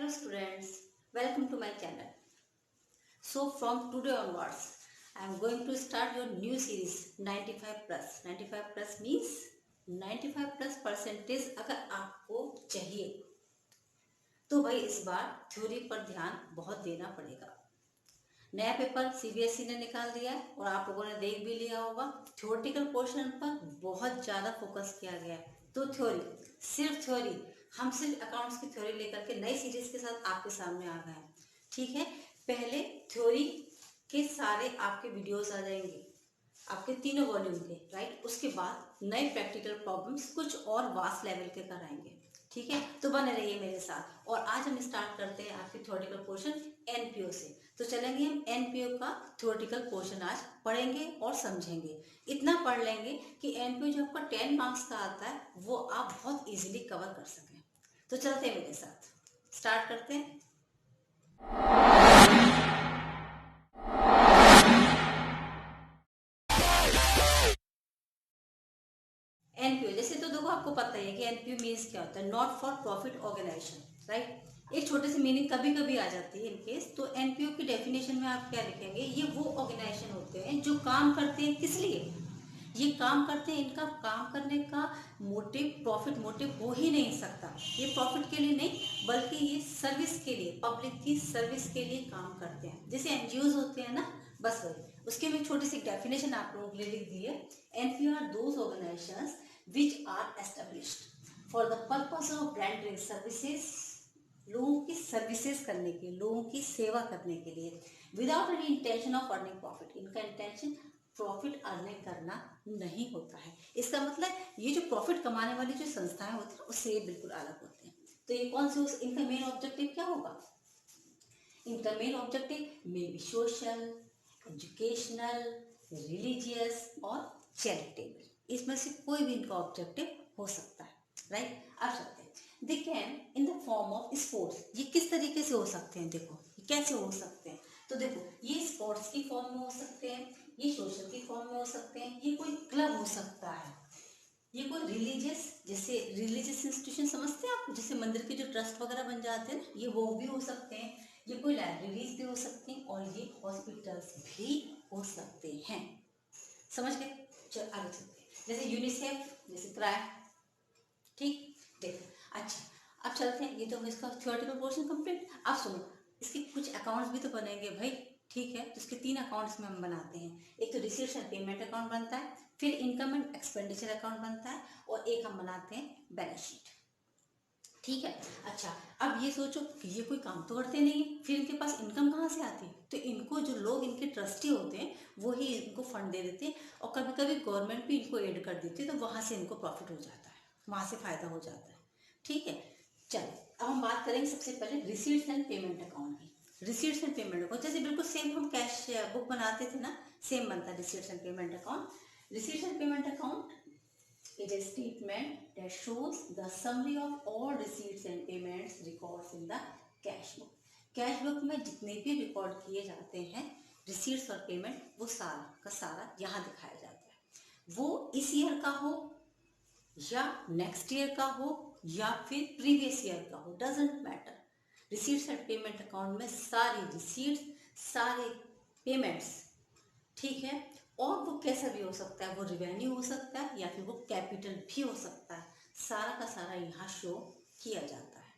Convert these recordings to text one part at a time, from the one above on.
Hello students, welcome to my channel. So from today onwards, I am going to start your new series 95 plus. 95 plus means 95 plus percentage अगर आपको चाहिए तो भाई इस बार theory पर ध्यान बहुत देना पड़ेगा। नया पेपर सीबीएसई ने निकाल दिया है और आप लोगों ने देख भी लिया होगा। थ्योरेटिकल पोर्शन पर बहुत ज़्यादा फोकस किया गया है। तो थ्योरी, सिर्फ थ्योरी, हम सिर्फ अकाउंट्स की थ्योरी लेकर के नई सीरीज के साथ आपके सामने आ गए हैं। ठीक है, पहले थ्योरी के सारे आपके वीडियोस आ जाएंगे, आपके तीनों वॉल्यूम के, राइट। उसके बाद नए प्रैक्टिकल प्रॉब्लम्स कुछ और वास्ट लेवल के कराएंगे। ठीक है, तो बने रहिए मेरे साथ। और आज हम स्टार्ट करते हैं आपके थ्योरेटिकल पोर्शन एनपीओ से। तो चलेंगे हम एनपीओ का थ्योरेटिकल पोर्शन आज पढ़ेंगे और समझेंगे। इतना पढ़ लेंगे कि एनपीओ जो आपका 10 मार्क्स का आता है वो आप बहुत इजीली कवर कर सकें। तो चलते हैं मेरे साथ, स्टार्ट करते हैं। एनपीओ जैसे तो देखो, आपको पता ही है कि एनपीओ मीन्स क्या होता है, not for profit organisation, right. एक छोटे से मीनिंग कभी कभी आ जाती है इन केस। तो एनपीओ की डेफिनेशन में आप क्या लिखेंगे, ये वो ऑर्गेनाइजेशन होते हैं जो काम करते हैं, किस लिए ये काम करते हैं, इनका काम करने का मोटिव प्रॉफिट मोटिव हो ही नहीं सकता। ये प्रॉफिट के लिए नहीं बल्कि ये सर्विस के लिए, पब्लिक की सर्विस के लिए काम करते हैं। जैसे एनजीओज होते हैं ना, बस वही। उसके में छोटी सी डेफिनेशन आप लोगों के लिए लिख दी है। NPO are those organisations which are established for the purpose of rendering services, लोगों की सर्विसेज करने के, लोगों की सेवा करने के लिए, without any intention of earning profit. इनका इंटेंशन प्रॉफिट अर्निंग करना नहीं होता है। इसका मतलब ये जो प्रॉफिट कमाने वाली जो संस्थाएं होती हैं उससे ये बिल्कुल अलग होते हैं। तो ये कौन से, इनका मेन ऑब्जेक्टिव क्या होगा, इनका main objective may be social, educational, religious और चैरिटेबल। इसमें से कोई भी इनका ऑब्जेक्टिव हो सकता है, राइट। अब चलते हैं, they can in the form of sports. ये किस तरीके से हो सकते हैं, देखो कैसे हो सकते हैं। तो देखो, ये स्पोर्ट्स की फॉर्म में हो सकते हैं, ये सोशल की फॉर्म में हो सकते हैं, ये कोई क्लब हो सकता है, ये कोई रिलीजियस, जैसे रिलीजियस इंस्टीट्यूशन समझते हैं आप, जैसे मंदिर के जो ट्रस्ट वगैरह बन जाते हैं, ये वो भी हो सकते हैं, ये कोई लाइब्रेरीज भी हो सकती हैं और ये हॉस्पिटल्स भी हो सकते हैं। समझ गए, चल आगे चलते हैं। जैसे यूनिसेफ, जैसे क्राई, ठीक, देखो। अच्छा, अब चलते हैं, ये तो इसका थ्योरेटिकल पोर्शन कंप्लीट। अब सुनो, इसके कुछ अकाउंट्स भी तो बनेंगे भाई, ठीक है। तो इसके 3 अकाउंट्स में हम बनाते हैं। एक तो रिसीट्स एंड पेमेंट अकाउंट बनता है, फिर इनकम एंड एक्सपेंडिचर अकाउंट बनता है, और एक हम बनाते हैं बैलेंस शीट। ठीक है। अच्छा, अब ये सोचो कि ये कोई काम तो करते नहीं है, फिर इनके पास इनकम कहाँ से आती है। तो इनको जो लोग इनके ट्रस्टी होते हैं वो ही इनको फंड दे देते हैं, और कभी कभी गवर्नमेंट भी इनको एड कर देती है, तो वहाँ से इनको प्रॉफिट हो जाता है, वहाँ से फायदा हो जाता है। ठीक है, चलो अब हम बात करेंगे सबसे पहले रिसीट्स एंड पेमेंट अकाउंट की। रिसीट्स एंड पेमेंट अकाउंट जैसे बिल्कुल सेम हम कैश बुक बनाते थे ना, सेम बनता है receipts and payment account. Receipts and payment account is a statement that shows the summary of all receipts and payments records in the cash book. Cash book में जितने भी record किए जाते हैं रिसीट्स और पेमेंट, वो सारा का सारा यहाँ दिखाया जाता है। वो इस ईयर का हो या नेक्स्ट ईयर का हो या फिर प्रीवियस ईयर का हो, doesn't matter. Receipts and payment account में सारी रिसीट्स, सारे पेमेंट्स, ठीक है। और वो कैसा भी हो सकता है, वो रिवेन्यू हो सकता है या फिर वो कैपिटल भी हो सकता है, सारा का सारा यहाँ शो किया जाता है।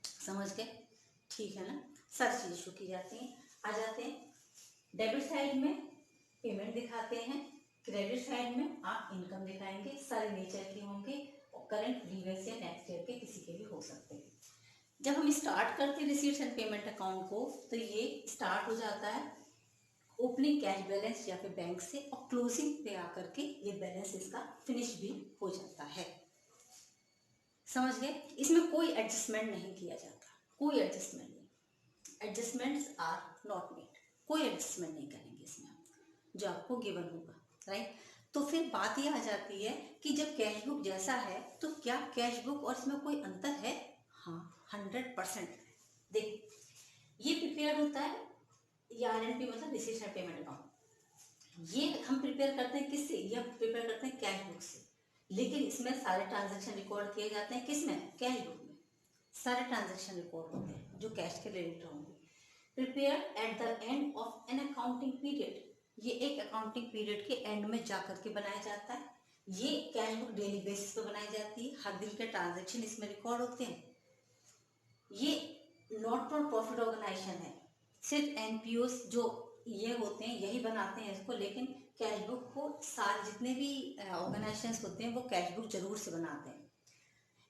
समझ गए, ठीक है ना, सारी चीजें शो की जाती हैं। आ जाते हैं डेबिट साइड में पेमेंट दिखाते हैं, क्रेडिट साइड में आप इनकम दिखाएंगे, सारे नेचर के होंगे और करंट, प्रीवियस या नेक्स्ट ईयर के किसी के भी हो सकते हैं। जब हम स्टार्ट करते हैं रिसीट्स एंड पेमेंट अकाउंट को, तो ये स्टार्ट हो जाता है ओपनिंग कैश बैलेंस या फिर बैंक से, और क्लोजिंग पे आकर के ये बैलेंस इसका फिनिश भी हो जाता है। समझ गए, इसमें कोई एडजस्टमेंट नहीं किया जाता, कोई एडजस्टमेंट नहीं, एडजस्टमेंट्स आर नॉट मेड, कोई एडजस्टमेंट नहीं करेंगे इसमें जो आपको गिवन होगा, राइट। तो फिर बात ये आ जाती है कि जब कैश बुक जैसा है तो क्या कैश बुक और इसमें कोई अंतर है? हाँ, 100%। देख, ये प्रिपेयर होता है, ये आरएनपी मतलब रिसीट्स एंड पेमेंट अकाउंट, ये हम प्रिपेयर करते हैं किससे, ये हम प्रिपेयर करते हैं कैश बुक से। लेकिन इसमें सारे ट्रांजैक्शन रिकॉर्ड किए जाते हैं किसमें, कैश बुक में। सारे ट्रांजैक्शन रिकॉर्ड होते हैं जो कैश के रिलेटेड होंगे। Prepare at the end of an accounting period, ये एक अकाउंटिंग पीरियड के एंड में जा करके बनाया जाता है। ये कैश बुक डेली बेसिस पे बनाई जाती है, हर दिन के ट्रांजैक्शन इसमें रिकॉर्ड होते हैं। ये नॉट फॉर प्रॉफिट ऑर्गेनाइजेशन है, सिर्फ एनपीओस जो ये होते हैं यही बनाते हैं इसको, लेकिन कैश बुक को सारे जितने भी ऑर्गेनाइजेशंस होते हैं वो कैश बुक जरूर से बनाते हैं।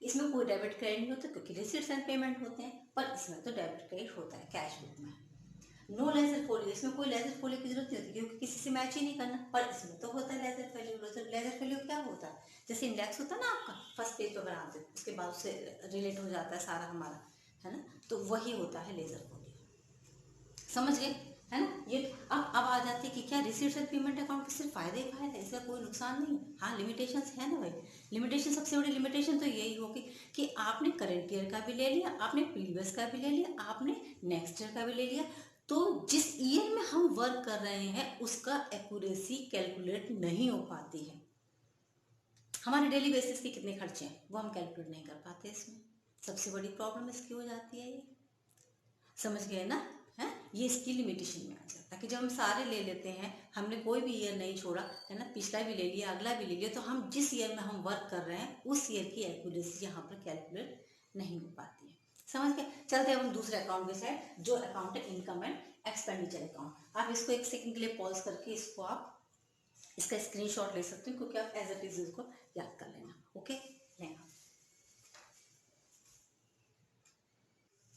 इसमें कोई डेबिट क्रेडिट नहीं होता क्योंकि रिसीट्स एंड पेमेंट होते हैं, पर इसमें तो डेबिट क्रेडिट होता है कैश बुक में। नो लेजर फोलियो, इसमें कोई लेजर फोलियो की जरूरत नहीं होती क्योंकि किसी से मैच ही नहीं करना, पर इसमें तो होता है लेजर फोलियो। लेजर फोलियो क्या होता है, जैसे इंडेक्स होता है ना आपका, फर्स्ट पेज पर बनाते हैं उसके बाद उससे रिलेट हो जाता है सारा हमारा, है ना, तो वही होता है लेजर फोलियो। समझ गए, है ना। ये अब आ जाती है कि क्या रिसीट्स एंड पेमेंट अकाउंट के सिर्फ फायदे ही फायदे, इसका कोई नुकसान नहीं। हाँ लिमिटेशंस है ना भाई, लिमिटेशन सबसे बड़ी लिमिटेशन तो यही होगी कि आपने करंट ईयर का भी ले लिया, आपने प्रीवियस का भी ले लिया, आपने नेक्स्ट ईयर का भी ले लिया, तो जिस ईयर में हम वर्क कर रहे हैं उसका एक्यूरेसी कैलकुलेट नहीं हो पाती है। हमारे डेली बेसिस के कितने खर्चे हैं वो हम कैलकुलेट नहीं कर पाते, इसमें सबसे बड़ी प्रॉब्लम इसकी हो जाती है। ये समझ गए ना, है ये इसकी लिमिटेशन में आ जाता है कि जब हम सारे ले लेते हैं, हमने कोई भी ईयर नहीं छोड़ा, है ना, पिछला भी ले लिया अगला भी ले लिया, तो हम जिस ईयर में हम वर्क कर रहे हैं उस ईयर की एक्यूरेसी यहाँ पर कैलकुलेट नहीं हो पाती है। समझ गए। चलते हैं हम दूसरे अकाउंट के साइड, जो अकाउंट है इनकम एंड एक्सपेंडिचर अकाउंट। आप इसको एक सेकंड के लिए पॉज करके इसको आप इसका स्क्रीनशॉट ले सकते हो क्योंकि आप एज इट इज इसको याद कर लेना। ओके, लेना।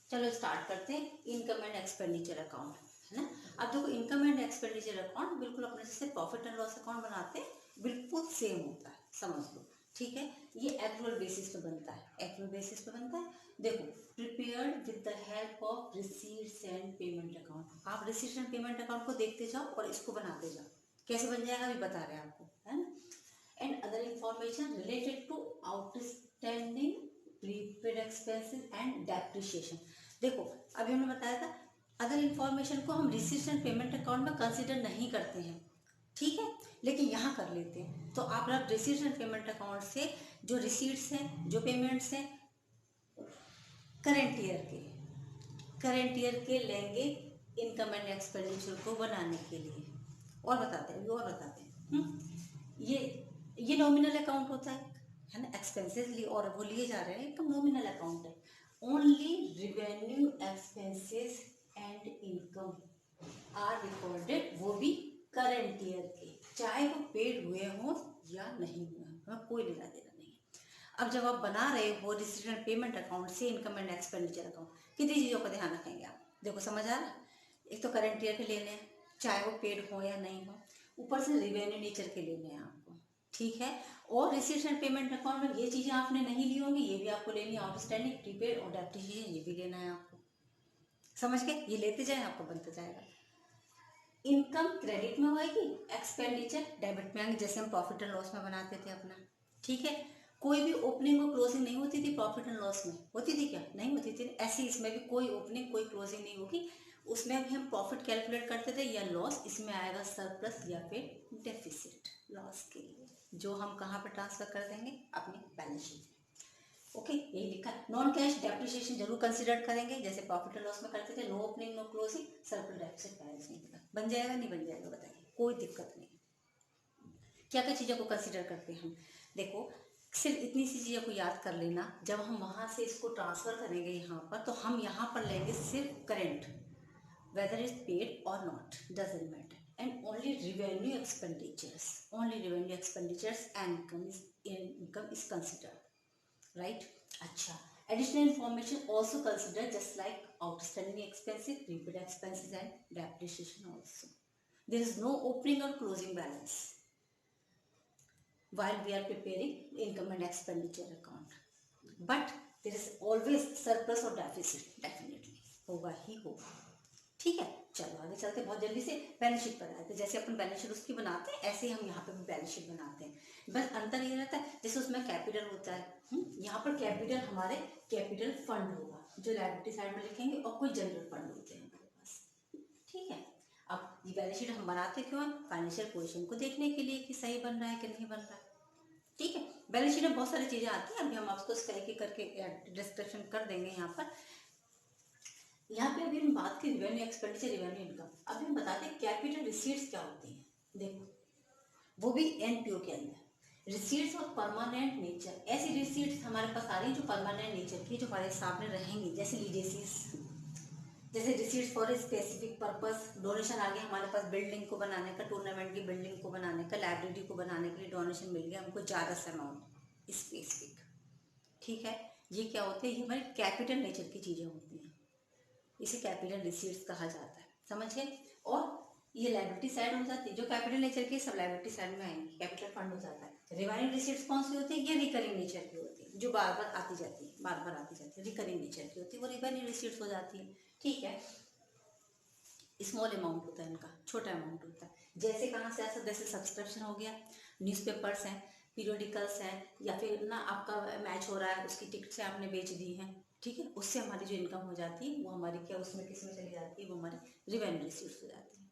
चलो स्टार्ट करते हैं इनकम एंड एक्सपेंडिचर अकाउंट, है ना। अब देखो इनकम एंड एक्सपेंडिचर अकाउंट बिल्कुल अपने जैसे प्रॉफिट एंड लॉस अकाउंट बनाते हैं बिल्कुल सेम होता है, समझ लो, ठीक है। ये एक्चुअल बेसिस पे बनता है, एक्चुअल बेसिस पे बनता है। देखो prepared with the help of receipts and payment account, आप रिसीट्स एंड पेमेंट अकाउंट को देखते जाओ और इसको बनाते जाओ, कैसे बन जाएगा अभी बता रहे हैं आपको, है ना। And other information related to outstanding prepaid expenses and depreciation. देखो अभी हमने बताया था अदर इंफॉर्मेशन को हम रिसीट्स एंड पेमेंट अकाउंट में कंसीडर नहीं करते हैं, ठीक है, लेकिन यहाँ कर लेते हैं। तो आप रिसीट्स एंड पेमेंट अकाउंट से जो रिसीट्स हैं जो पेमेंट्स हैं करंट ईयर के लेंगे इनकम एंड एक्सपेंडिचर को बनाने के लिए। और बताते हैं और बताते हैं ये नॉमिनल अकाउंट होता है ना, एक्सपेंसेस लिए और वो लिए जा रहे हैं, एक नॉमिनल अकाउंट है। Only revenue expenses and income are recorded, वो भी करंट ईयर के, चाहे वो पेड हुए हों या नहीं हुए हों, हमें कोई लेना देना नहीं है। अब जब आप बना रहे हो रिसीट्स एंड पेमेंट अकाउंट से इनकम एंड एक्सपेंडिचर अकाउंट, कितनी चीज़ों का ध्यान रखेंगे आप, देखो समझ आ रहा है। एक तो करंट ईयर के लेने हैं चाहे वो पेड हो या नहीं हो, ऊपर से रिवेन्यू नेचर के लेने हैं आपको, ठीक है। और रिसीट्स एंड पेमेंट अकाउंट में ये चीज़ें आपने नहीं ली होंगी, ये भी आपको लेनी है, आउटस्टैंडिंग प्रीपेड और डेप्रिसिएशन ये भी लेना है आपको, समझ गए। ये लेते जाए आपको बनता जाएगा। इनकम क्रेडिट में होएगी, एक्सपेंडिचर डेबिट में आएंगे, जैसे हम प्रॉफिट एंड लॉस में बनाते थे अपना, ठीक है। कोई भी ओपनिंग और क्लोजिंग नहीं होती थी प्रॉफिट एंड लॉस में, होती थी क्या, नहीं होती थी। ऐसे इसमें भी कोई ओपनिंग कोई क्लोजिंग नहीं होगी, उसमें भी हम प्रॉफिट कैलकुलेट करते थे या लॉस, इसमें आएगा सरप्लस या फिर डेफिसिट लॉस के लिए, जो हम कहाँ पर ट्रांसफर कर देंगे अपनी बैलेंस शीट में। ओके, यही लिखा है। नॉन कैश डेप्रिसिएशन जरूर कंसीडर करेंगे, जैसे प्रॉफिट एंड लॉस में करते थे, no opening no closing, surplus deficit balance नहीं पता, बन जाएगा नहीं बन जाएगा बताइए, कोई दिक्कत नहीं। क्या क्या चीज़ों को कंसीडर करते हैं हम, देखो सिर्फ इतनी सी चीज़ों को याद कर लेना, जब हम वहाँ से इसको ट्रांसफर करेंगे यहाँ पर, तो हम यहाँ पर लेंगे सिर्फ current, whether it's paid or not doesn't matter, and only revenue expenditures and income is considered, right? अच्छा, additional information also considered just like outstanding expenses, prepaid expenses and depreciation also. There is no opening or closing balance while we are preparing income and expenditure account, but there is always surplus or deficit, definitely होगा ही होगा, ठीक है। चलो आगे चलते बहुत जल्दी से बैलेंस शीट पर आए थे, जैसे अपन बैलेंस शीट उसकी बनाते हैं ऐसे ही हम यहाँ पे भी बैलेंस शीट बनाते हैं, बस अंतर ये रहता है जैसे उसमें कैपिटल होता है, यहाँ पर कैपिटल हमारे कैपिटल फंड होगा जो लायबिलिटी साइड में लिखेंगे, और कोई जनरल फंड होते हैं हमारे पास, ठीक है। अब ये बैलेंस शीट हम बनाते क्यों हैं, फाइनेंशियल पोजीशन को देखने के लिए कि सही बन रहा है कि नहीं बन रहा है, ठीक है। बैलेंस शीट में बहुत सारी चीजें आती हैं, अभी हम आपको इसका एक एक करके डिस्क्रिप्शन कर देंगे यहाँ पर। यहाँ पे अभी हम बात की रिवेन्यू एक्सपेंडिचर, रिवेन्यू इनकम। अभी हम बताते हैं कैपिटल रिसीट्स क्या होती हैं। देखो वो भी एनपीओ के अंदर रिसीट्स और परमानेंट नेचर। ऐसी रिसीट्स हमारे पास आ रही है जो परमानेंट नेचर की, जो हमारे सामने रहेंगी, जैसे लीजेसीज, जैसे receipts for specific purpose. Donation आ गया हमारे पास बिल्डिंग को बनाने का, टूर्नामेंट की बिल्डिंग को बनाने का, लाइब्रेरी को बनाने के लिए डोनेशन मिल गया हमको ज़्यादा से अमाउंट स्पेसिफिक, ठीक है। ये क्या होते हैं, ये हमारी कैपिटल नेचर की चीज़ें होती हैं, इसे कैपिटल रिसीट्स कहा जाता है, समझ गए। और ये लायबिलिटी साइड हो जाती है, जो कैपिटल नेचर की सब लायबिलिटी साइड में आएंगी, कैपिटल फंड हो जाता है। रिवाइनिंग रिसीट्स कौन सी होती है, ये रिकरिंग नेचर की होती है, जो बार बार आती जाती है, बार बार आती जाती है, रिकरिंग नेचर की होती है, वो रिवाइनिंग रिसीट्स हो जाती है, ठीक है। स्मॉल अमाउंट होता है इनका, छोटा अमाउंट होता है। जैसे कहाँ से आ सकता है, जैसे सब्सक्रिप्शन हो गया, न्यूज़पेपर्स हैं, पीरियोडिकल्स हैं, या फिर ना आपका मैच हो रहा है उसकी टिकट्स आपने बेच दी हैं, ठीक है, उससे हमारी जो इनकम हो जाती है वो हमारी क्या उसमें किस में चली जाती है, वो हमारी रिवेन्यू रिसीट्स हो जाती है।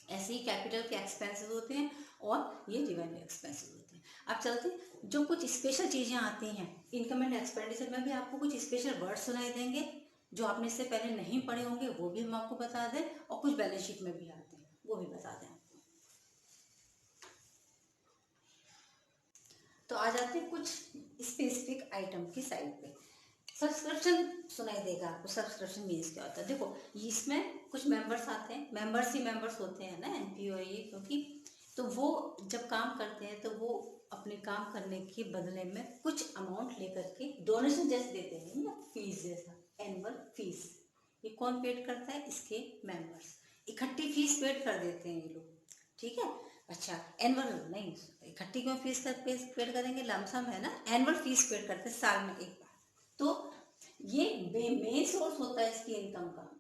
ऐसे ही कैपिटल के एक्सपेंसेस होते हैं और ये रिवेन्यू एक्सपेंसेस होते हैं। अब चलते जो कुछ स्पेशल चीज़ें आती हैं इनकम एंड एक्सपेंडिचर में, भी आपको कुछ स्पेशल वर्ड सुनाई देंगे जो आपने इससे पहले नहीं पढ़े होंगे, वो भी हम आपको बता दें, और कुछ बैलेंस शीट में भी आते हैं वो भी बता दें आपको। तो आ जाते हैं कुछ स्पेसिफिक आइटम की साइड पे। सब्सक्रिप्शन सुनाई देगा आपको, सब्सक्रिप्शन मीन्स क्या होता है। देखो इसमें कुछ मेंबर्स आते हैं, मेंबर्स ही मेंबर्स होते हैं ना एनपीओ ये, क्योंकि तो वो जब काम करते हैं तो वो अपने काम करने के बदले में कुछ अमाउंट लेकर के डोनेशन जैसे देते हैं ना, फीस जैसा, एनुअल फीस। ये कौन पेड करता है, इसके मेंबर्स इकट्ठी फीस पेड कर देते हैं ये लोग, ठीक है। अच्छा एनुअल नहीं, इकट्ठी क्यों फीस पेड करेंगे, लमसम है ना, एनुअल फीस पेड करते हैं साल में एक बार। तो ये मेन सोर्स होता है इसकी इनकम का।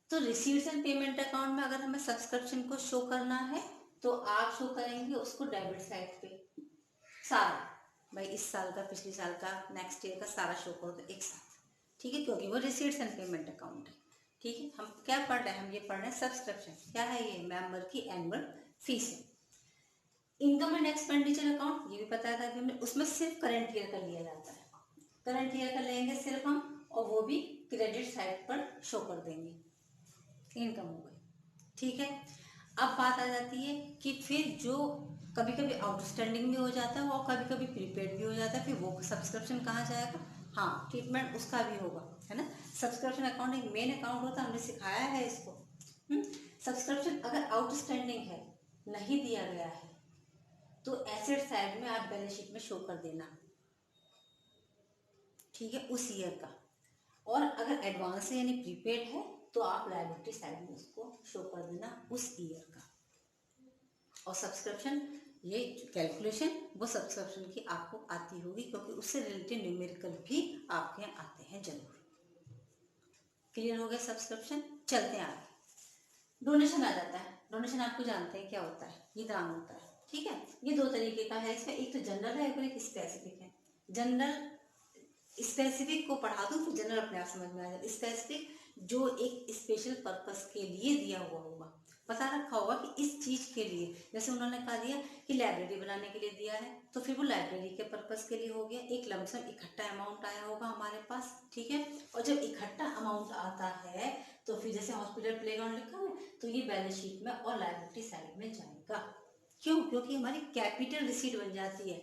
तो रिसीट्स एंड पेमेंट अकाउंट में अगर हमें सब्सक्रिप्शन को शो करना है तो आप शो करेंगे उसको डेबिट साइड पे, सारा भाई इस साल का, पिछले साल का, नेक्स्ट ईयर का सारा शो करो तो एक साथ, ठीक है, क्योंकि वो रिसीट्स एंड पेमेंट अकाउंट है, ठीक है। हम क्या पढ़ रहे हैं, हम ये पढ़ रहे हैं सब्सक्रिप्शन, क्या है ये, मेंबर की एनुअल फीस है। इनकम एंड एक्सपेंडिचर अकाउंट ये भी बताया था हमने, उसमें सिर्फ करंट ईयर का लिया जाता है, करंट ईयर का लेंगे सिर्फ हम, और वो भी क्रेडिट साइड पर शो कर देंगे, इनकम हो गई, ठीक है। अब बात आ जाती है कि फिर जो कभी कभी आउटस्टैंडिंग भी हो जाता है और कभी कभी प्रीपेड भी हो जाता है, फिर वो सब्सक्रिप्शन कहाँ जाएगा, हाँ ट्रीटमेंट उसका भी होगा, है ना। सब्सक्रिप्शन अकाउंट एक मेन अकाउंट होता है, हमने सिखाया है इसको। सब्सक्रिप्शन अगर आउटस्टैंडिंग है, नहीं दिया गया है, तो एसेट साइड में आप बैलेंस शीट में शो कर देना, ठीक है, उस ईयर का। और अगर एडवांस है यानी प्रीपेड है तो आप लायबिलिटी साइड में उसको शो कर देना उस ईयर का। और सब्सक्रिप्शन ये कैलकुलेशन वो सब्सक्रिप्शन की आपको आती होगी, क्योंकि उससे रिलेटेड न्यूमेरिकल भी आपके यहाँ आते हैं जरूर। क्लियर हो गया सब्सक्रिप्शन, चलते हैं आगे। डोनेशन आ जाता है, डोनेशन आपको जानते हैं क्या होता है, ये दान होता है, ठीक है। ये दो तरीके का है इसमें, एक तो जनरल है और एक स्पेसिफिक है। जनरल, स्पेसिफिक को पढ़ा दूँ तो जनरल अपने आप समझ में आ जाए। स्पेसिफिक जो एक स्पेशल पर्पस के लिए दिया हुआ होगा, पता रखा होगा कि इस चीज़ के लिए, जैसे उन्होंने कहा दिया कि लाइब्रेरी बनाने के लिए दिया है, तो फिर वो लाइब्रेरी के पर्पस के लिए हो गया, एक लमसम इकट्ठा अमाउंट आया होगा हमारे पास, ठीक है। और जब इकट्ठा अमाउंट आता है तो फिर जैसे हॉस्पिटल प्लेग्राउंड लिखा है तो ये बैलेंस शीट में और लाइब्रेरी साइड में जाएगा। क्यों, क्योंकि हमारी कैपिटल रिसीट बन जाती है,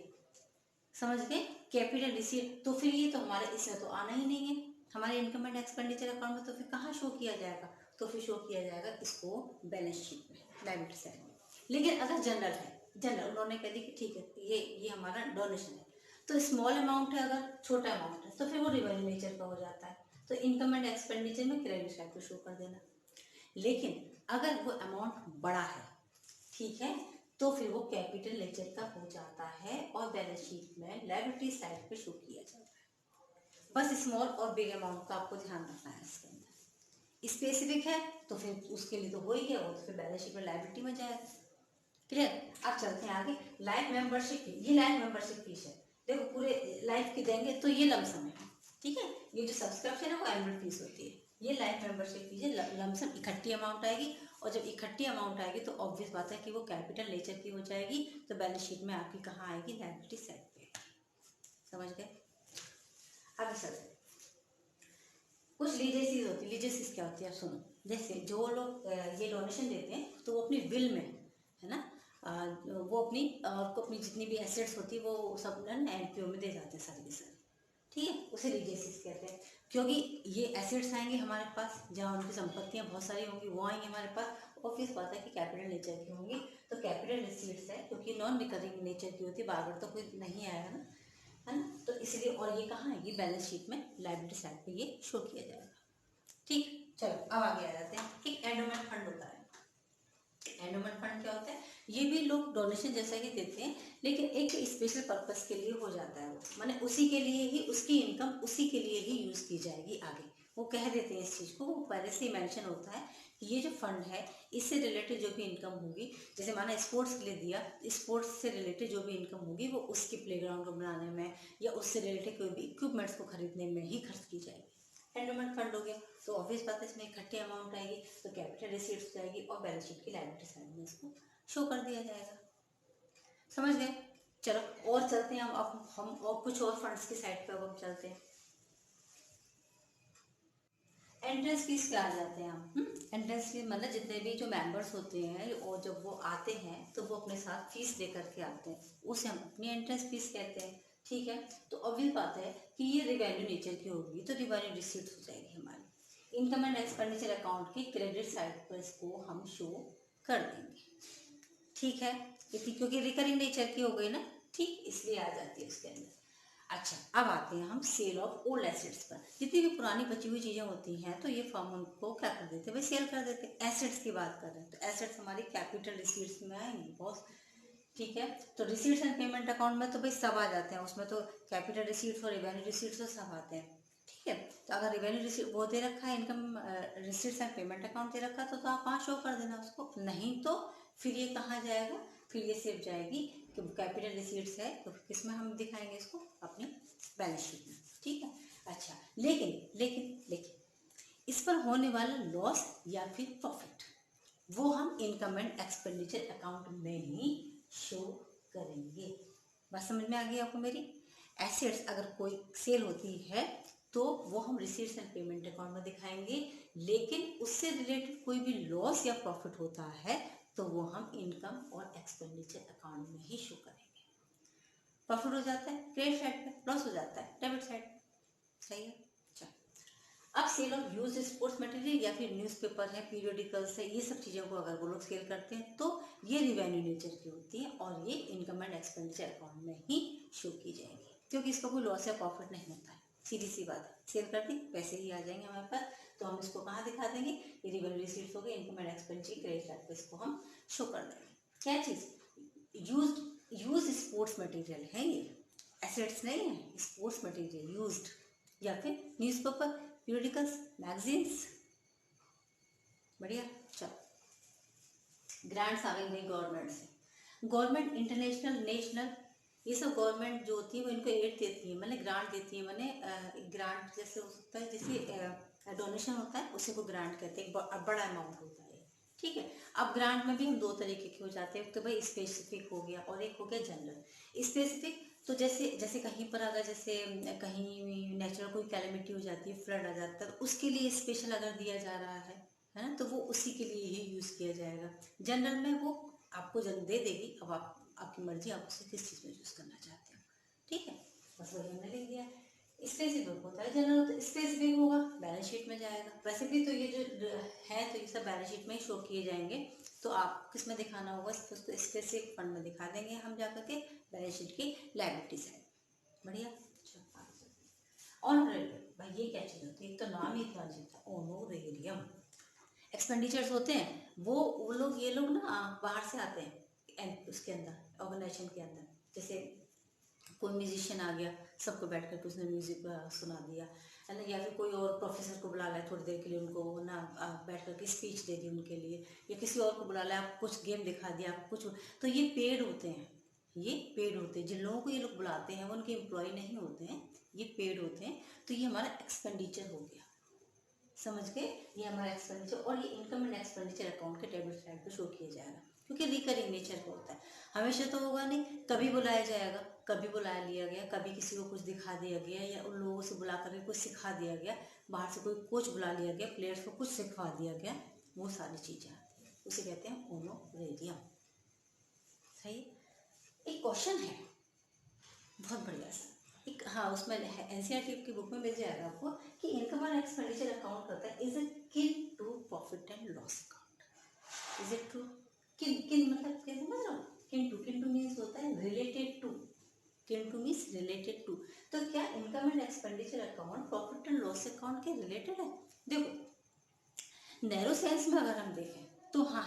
समझ गए, कैपिटल रिसीट। तो फिर ये तो हमारे इसमें तो आना ही नहीं है, हमारे इनकम एंड एक्सपेंडिचर अकाउंट में, तो फिर कहाँ शो किया जाएगा, तो फिर शो किया जाएगा इसको बैलेंस शीट में, लायबिलिटी साइड में। लेकिन अगर जनरल है, जनरल उन्होंने कह दी कि ठीक है ये हमारा डोनेशन है, तो स्मॉल अमाउंट है, अगर छोटा अमाउंट है तो फिर वो रिवेन्यू नेचर का हो जाता है, तो इनकम एंड एक्सपेंडिचर में क्रेडिट साइड को शो कर देना। लेकिन अगर वो अमाउंट बड़ा है, ठीक है, तो फिर वो कैपिटल नेचर का हो जाता है और बैलेंस शीट में लायबिलिटी साइड पे शो किया जाता है। बस स्मॉल और बिग अमाउंट का आपको ध्यान रखना है इसके अंदर। स्पेसिफिक है तो फिर उसके लिए तो हो ही गया, वो तो फिर बैलेंस शीट में लायबिलिटी में जाएगा। क्लियर। अब चलते हैं आगे, लाइफ मेंबरशिप फी। ये लाइफ मेंबरशिप फीस है, देखो पूरे लाइफ की देंगे तो ये लमसम है, ठीक है। ये जो सब्सक्रिप्शन है वो एनुअल फीस होती है, ये लाइफ मेंबरशिप फीस है, लमसम इकट्ठी अमाउंट आएगी और जब इकट्ठी अमाउंट आएगी तो ऑब्वियस बात है कि वो कैपिटल नेचर की हो जाएगी, तो बैलेंस शीट में आपकी कहाँ आएगी, लायबिलिटी साइड पे। समझ गए? आगे चलते हैं। कुछ लीजेसीज होती है। लीजेसीज क्या होती है आप सुनो। जैसे जो लोग ये डोनेशन देते हैं तो वो अपनी विल में, है ना, वो अपनी जितनी भी एसेट्स होती है वो सब एनपीओ में दे जाते हैं सारी की सारी। ठीक है, उसे लीजेसीज कहते हैं। क्योंकि ये एसेट्स आएंगे हमारे पास, जहाँ उनकी संपत्तियाँ बहुत सारी होंगी वो आएंगी हमारे पास। ऑब्वियस बात है कि कैपिटल नेचर की होंगी, तो कैपिटल रिसीट्स है क्योंकि नॉन रिकरिंग नेचर की होती है, बार बार तो कोई नहीं आएगा ना, है ना, तो इसलिए। और ये कहाँ आएगी, बैलेंस शीट में लायबिलिटी साइड पे ये शो किया जाएगा। ठीक, चलो अब आगे आ जाते हैं। एक एंडोमेंट फंड होता है। एंडोमेंट फंड क्या होता है, ये भी लोग डोनेशन जैसा ही देते हैं, लेकिन एक स्पेशल पर्पस के लिए हो जाता है वो, माने उसी के लिए ही, उसकी इनकम उसी के लिए ही यूज की जाएगी आगे। वो कह देते हैं इस चीज़ को, वो पहले से ही मेंशन होता है कि ये जो फंड है इससे रिलेटेड जो भी इनकम होगी, जैसे माना स्पोर्ट्स के लिए दिया, स्पोर्ट्स से रिलेटेड जो भी इनकम होगी वो उसके प्लेग्राउंड को बनाने में या उससे रिलेटेड कोई भी इक्विपमेंट्स को खरीदने में ही खर्च की जाएगी। एंडोमेंट फंड हो गया, तो ऑब्वियस बात है इसमें इकट्ठी अमाउंट आएगी, तो कैपिटल रिसीट्स जाएगी और बैलेंस शीट की लायबिलिटी साइड में इसको शो कर दिया जाएगा। समझ गए? चलो और चलते हैं अब हम और कुछ और फंड्स की साइड पे अब हम चलते हैं। एंट्रेंस फीस क्या आ जाते हैं हम? एंट्रेंस फीस मतलब जितने भी जो मेंबर्स होते हैं और जब वो आते हैं तो वो अपने साथ फीस लेकर के आते हैं, उसे हम अपनी एंट्रेंस फीस कहते हैं। ठीक है, तो ऑब्वियस बात है कि ये रिवेन्यू नेचर की होगी, तो रिवेन्यू रिसीट्स हो जाएगी हमारी। इनकम एंड एक्सपेंडिचर अकाउंट की क्रेडिट साइड पर इसको हम शो कर देंगे। ठीक है, क्योंकि रिकरिंग नेचर की हो गई ना, ठीक, इसलिए आ जाती है उसके अंदर। अच्छा, अब आते हैं हम सेल ऑफ ओल्ड एसेट्स पर। जितनी भी पुरानी बची हुई चीज़ें होती हैं तो ये फर्म उनको क्या कर देते हैं भाई, सेल कर देते हैं। एसेट्स की बात कर रहे हैं तो एसेट्स हमारी कैपिटल रिसीट्स में आएंगी बॉस। ठीक है, तो रिसीट्स एंड पेमेंट अकाउंट में तो भाई सब आ जाते हैं, उसमें तो कैपिटल रिसीट्स और रेवेन्यू रिसीट्स तो सब आते हैं। ठीक है, तो अगर रेवेन्यू रिसीट वो दे रखा है, income receipts and payment account दे रखा है, तो आप वहाँ शो कर देना उसको। नहीं तो फिर ये कहाँ जाएगा, फिर ये सिर्फ जाएगी कि कैपिटल रिसीट्स है तो किस में हम दिखाएंगे इसको, अपनी बैलेंस शीट में। ठीक है, अच्छा, लेकिन लेकिन लेकिन इस पर होने वाला लॉस या फिर प्रॉफिट वो हम इनकम एंड एक्सपेंडिचर अकाउंट में ही शो करेंगे। बात समझ में आ गई आपको मेरी? एसेट्स अगर कोई सेल होती है तो वो हम रिसीट्स एंड पेमेंट अकाउंट में दिखाएंगे, लेकिन उससे रिलेटेड कोई भी लॉस या प्रॉफिट होता है तो वो हम इनकम और एक्सपेंडिचर अकाउंट में ही शो करेंगे। प्रॉफिट हो जाता है क्रेडिट साइड पे, लॉस हो जाता है डेबिट साइड पे। सही है, चलो। अब sale of use sports material या फिर न्यूज़पेपर है, पीरियोडिकल्स है, ये सब चीज़ों को अगर वो लोग सेल करते हैं तो ये रिवेन्यू नेचर की होती है और ये इनकम एंड एक्सपेंडिचर अकाउंट में ही शो की जाएगी, क्योंकि इसका कोई लॉस या प्रॉफिट नहीं होता है। सीधी सी बात है, सेल कर दी पैसे ही आ जाएंगे हमारे पास, तो हम इसको कहाँ दिखा देंगे, ये रिवेन्यू रिसीट्स हो गए, income and expenditure credit side पे इसको हम शो कर देंगे। क्या चीज़, यूज स्पोर्ट्स मटेरियल है ये, एसेट्स नहीं है, स्पोर्ट्स मटेरियल यूज्ड, या फिर न्यूज़पेपर, पीरियोडिकल्स, मैगजीन्स। बढ़िया, चलो। ग्रांट्स आ गई गवर्नमेंट से। गवर्नमेंट इंटरनेशनल, नेशनल, ये सब गवर्नमेंट जो होती है वो इनको एड देती है, मैंने ग्रांट देती है, मैंने ग्रांट जैसे हो सकता है जैसे डोनेशन होता है उसी को ग्रांट कहते हैं, बड़ा अमाउंट होता है। ठीक है, अब ग्रांट में भी हम दो तरीके के हो जाते हैं, तो भाई स्पेसिफिक हो गया और एक हो गया जनरल। स्पेसिफिक तो जैसे जैसे कहीं पर अगर जैसे कहीं नेचुरल कोई कैलेमिटी हो जाती है, फ्लड आ जाता है, उसके लिए स्पेशल अगर दिया जा रहा है ना, तो वो उसी के लिए ही यूज़ किया जाएगा। जनरल में वो आपको जन दे देगी, अब आपकी मर्जी, आप उसे किस चीज़ में यूज़ करना चाहते हो। ठीक है, बस वही हमने लिख दिया। स्पेसिफिक होता है जनरल, तो स्पेसिफिक होगा बैलेंस शीट में जाएगा। वैसे भी तो ये जो है तो ये सब बैलेंस शीट में ही शो किए जाएंगे, तो आप किस में दिखाना होगा, उसको स्पेसिफिक फंड में दिखा देंगे हम जाकर के, बैलेंस शीट की लायबिलिटी साइड। बढ़िया, ऑनरेटेड, भाई ये क्या चीज़ होती है, एक तो नाम ही इतना अजीब था, ऑनोरेरियम। एक्सपेंडिचर्स होते हैं वो लोग, ये लोग ना बाहर से आते हैं उसके अंदर, ऑर्गेनाइजेशन के अंदर। जैसे कोई म्यूजिशियन आ गया, सबको बैठ कर उसने म्यूजिक सुना दिया, है ना, या फिर कोई और प्रोफेसर को बुला लाया थोड़ी देर के लिए, उनको ना बैठ कर के स्पीच दे दी उनके लिए, या किसी और को बुला लाया, कुछ गेम दिखा दिया कुछ, तो ये पेड होते हैं। ये पेड होते हैं, जिन लोगों को ये लोग बुलाते हैं वो उनके एम्प्लॉय नहीं होते हैं, ये पेड होते हैं, तो ये हमारा एक्सपेंडिचर हो गया। समझ गए, ये हमारा एक्सपेंडिचर, और ये इनकम एंड एक्सपेंडिचर अकाउंट के डेबिट साइड पे शो किया जाएगा, क्योंकि रिकरिंग नेचर का होता है। हमेशा तो होगा नहीं, कभी बुलाया जाएगा, कभी बुला लिया गया, कभी किसी को कुछ दिखा दिया गया, या उन लोगों से बुला करके कुछ सिखा दिया गया, बाहर से कोई कोच बुला लिया गया, प्लेयर्स को कुछ सिखा दिया गया, वो सारी चीज़ें आती हैं, उसे कहते हैं होनोरेरियम। सही। एक क्वेश्चन है बहुत बढ़िया सा, एक, हाँ, उसमें एनसीईआरटी की बुक में मिल जाएगा आपको कि इनकम एंड एक्सपेंडिचर अकाउंट करता है is it kin to profit and loss account, is it true? किन किन मतलब क्या समझ रहा हूँ, किन टू मीन्स होता है रिलेटेड टू, किन टू मीन्स रिलेटेड टू। तो क्या income and expenditure account profit and loss account के रिलेटेड है? देखो नैरो सेंस में अगर हम देखें तो हाँ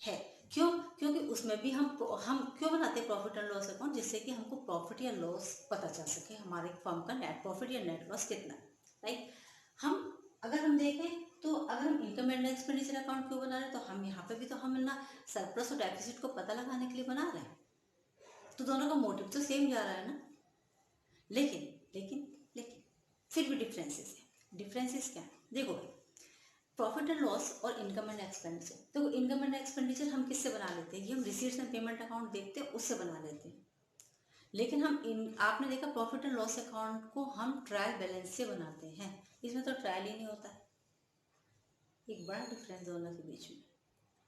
है। क्यों? क्योंकि उसमें भी हम क्यों बनाते हैं प्रॉफिट एंड लॉस अकाउंट, जिससे कि हमको प्रॉफिट या लॉस पता चल सके, हमारे फर्म का नेट प्रॉफिट या नेट लॉस कितना है, राइट। अगर हम देखें तो अगर हम इनकम एंड एक्सपेंडिचर अकाउंट क्यों बना रहे हैं, तो हम यहाँ पे भी तो हम ना सरप्लस और डेफिसिट को पता लगाने के लिए बना रहे हैं, तो दोनों का मोटिव तो सेम जा रहा है ना। लेकिन लेकिन लेकिन फिर भी डिफरेंसेस है। डिफरेंसेस क्या है? देखो भाई, प्रॉफिट एंड लॉस और इनकम एंड एक्सपेंडिचर, तो इनकम एंड एक्सपेंडिचर हम किससे बना लेते हैं? ये हम रिसीट्स एंड पेमेंट अकाउंट देखते हैं उससे बना लेते हैं। लेकिन आपने देखा प्रॉफिट एंड लॉस अकाउंट को हम ट्रायल बैलेंस से बनाते हैं, इसमें तो ट्रायल ही नहीं होता है। एक बड़ा डिफरेंस दोनों के बीच में,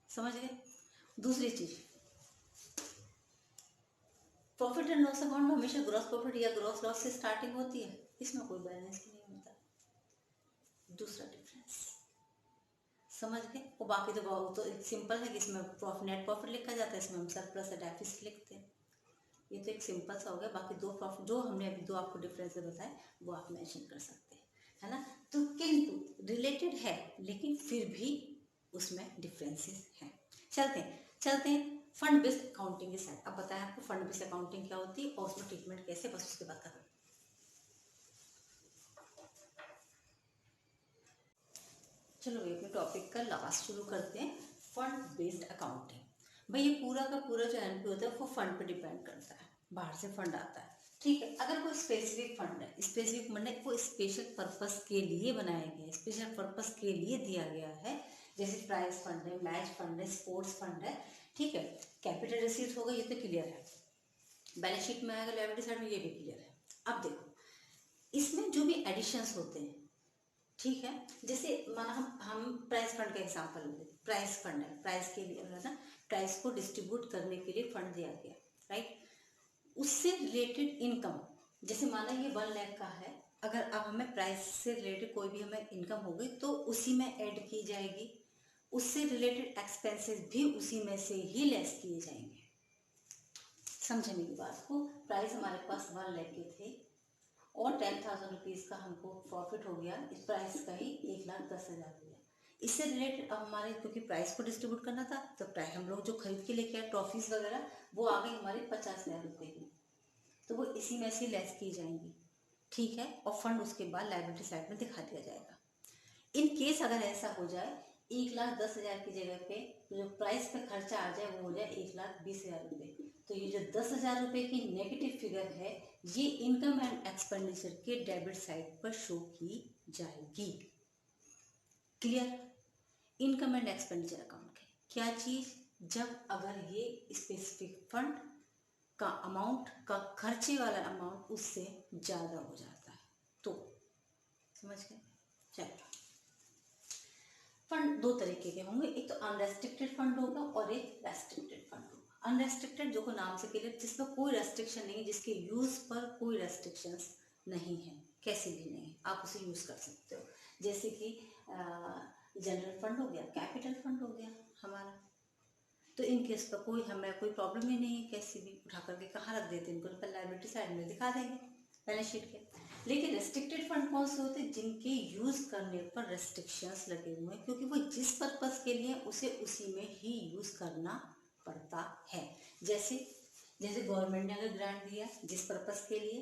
समझ गए। दूसरी चीज, प्रॉफिट एंड लॉस अकाउंट में हमेशा ग्रॉस प्रॉफिट या ग्रॉस लॉस से स्टार्टिंग होती है, इसमें कोई बैलेंस नहीं होता। दूसरा डिफरेंस समझ गए। और बाकी तो बहुत तो सिंपल है कि इसमें नेट प्रॉफिट लिखा जाता है, इसमें हम सरप्लस या डेफिसिट लिखते हैं। ये तो एक सिंपल सा हो गया। बाकी दो प्रॉफिट जो हमने अभी दो आपको डिफरेंस बताए वो आप मेंशन कर सकते हैं, है ना। तो किंतु रिलेटेड है, लेकिन फिर भी उसमें डिफरेंसेस हैं। चलते हैं फंड बेस्ड अकाउंटिंग के साथ। अब बताएं आपको फंड बेस्ड अकाउंटिंग क्या होती है और उसमें ट्रीटमेंट कैसे, बस उसके बाद खत्म। चलो अपने टॉपिक का लास्ट शुरू करते हैं, फंड बेस्ड अकाउंटिंग। भाई ये पूरा का पूरा जो एनपी होता है वो फंड पे डिपेंड करता है, बाहर से फंड आता है, ठीक है। अगर कोई स्पेसिफिक फंड है, स्पेसिफिक फंड है वो स्पेशल पर्पस के लिए बनाया गया है, स्पेशल पर्पस के लिए दिया गया है, जैसे प्राइज फंड है, मैच फंड है, स्पोर्ट्स फंड है, ठीक है। कैपिटल रिसीट्स होगा, ये तो क्लियर है, बैलेंस शीट में आएगा, लायबिलिटी साइड में ये भी क्लियर है। अब देखो इसमें जो भी एडिशंस होते हैं, ठीक है, जैसे माना हम प्राइस फंड का एग्जांपल लेते हैं। प्राइस फंड है, प्राइस के लिए है ना, प्राइस को डिस्ट्रीब्यूट करने के लिए फंड दिया गया, राइट। उससे रिलेटेड इनकम, जैसे माना ये 1 लाख का है, अगर अब हमें प्राइस से रिलेटेड कोई भी हमें इनकम होगी तो उसी में ऐड की जाएगी, उससे रिलेटेड एक्सपेंसेस भी उसी में से ही लेस किए जाएंगे। समझे मेरी बात को? प्राइस हमारे पास 1 लाख के थे और 10,000 रुपीज़ का हमको प्रॉफिट हो गया, इस प्राइस का ही 1,10,000 हो गया। इससे रिलेटेड अब हमारे, क्योंकि प्राइस को डिस्ट्रीब्यूट करना था तो प्राइस हम लोग जो खरीद के लेके आए ट्रॉफीज वगैरह, वो आ गई हमारी 50,000 रुपये की, तो वो इसी में से लेस की जाएंगी, ठीक है। और फंड उसके बाद लायबिलिटी साइड में दिखा दिया जाएगा। इन केस अगर ऐसा हो जाए 1,10,000 की जगह पे जो प्राइस पे खर्चा आ जाए वो हो जाए 1,20,000 रुपये, तो ये जो 10,000 रुपये की नेगेटिव फिगर है ये इनकम एंड एक्सपेंडिचर के डेबिट साइड पर शो की जाएगी। Clear? Income and expenditure account के क्या चीज, जब अगर ये स्पेसिफिक फंड का अमाउंट का खर्चे वाला अमाउंट उससे ज़्यादा हो जाता है तो, समझ गए। चलो फंड दो तरीके के होंगे, एक तो अनरेस्ट्रिक्टेड फंड होगा और एक रेस्ट्रिक्टेड फंड होगा। अनरेस्ट्रिक्टेड जो को नाम से क्लियर, जिसमें कोई रेस्ट्रिक्शन नहीं है, जिसके यूज पर कोई रेस्ट्रिक्शंस नहीं है, कैसे भी नहीं, आप उसे यूज कर सकते हो। जैसे कि जनरल फंड हो गया, कैपिटल फंड हो गया हमारा, तो इन केस पर कोई हमें कोई प्रॉब्लम ही नहीं है, कैसे भी उठा करके कहाँ रख देते हैं इनको, तो लायबिलिटी साइड में दिखा देंगे बैलेंस शीट के। लेकिन रेस्ट्रिक्टेड फंड कौन से होते हैं, जिनके यूज करने पर रेस्ट्रिक्शंस लगे हुए हैं, क्योंकि वो जिस पर्पस के लिए उसे उसी में ही यूज करना पड़ता है। जैसे जैसे गवर्नमेंट ने अगर ग्रांट दिया जिस पर्पस के लिए,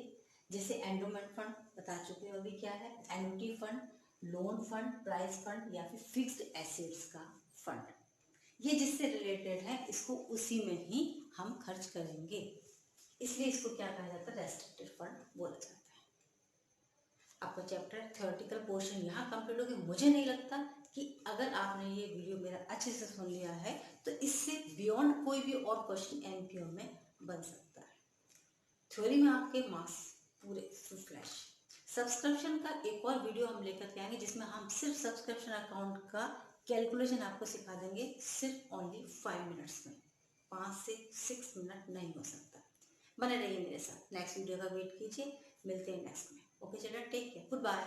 जैसे एंडोमेंट फंड बता चुके हो अभी क्या है, annuity fund, loan fund, prize fund या फिर फिक्स्ड एसेट्स का फंड, ये जिससे रिलेटेड है इसको उसी में ही हम खर्च करेंगे, इसलिए इसको क्या कहा जाता है, रेस्ट्रिक्टेड फंड बोला जाता है। आपका चैप्टर थ्योरेटिकल पोर्शन यहाँ कंप्लीट हो गया। मुझे नहीं लगता कि अगर आपने ये वीडियो मेरा अच्छे से सुन लिया है तो इससे बियॉन्ड कोई भी और क्वेश्चन एनपीओ में बन सकता है। थ्योरी में आपके मार्क्स पूरे फुल फ्लैश। सब्सक्रिप्शन का एक और वीडियो हम लेकर के आएंगे जिसमें हम सिर्फ सब्सक्रिप्शन अकाउंट का कैलकुलेशन आपको सिखा देंगे, सिर्फ ओनली 5 मिनट्स में। 5 से 6 मिनट नहीं हो सकता। बने रहिए मेरे साथ, नेक्स्ट वीडियो का वेट कीजिए, मिलते हैं नेक्स्ट में। ओके चलिए, टेक केयर, गुड बाय।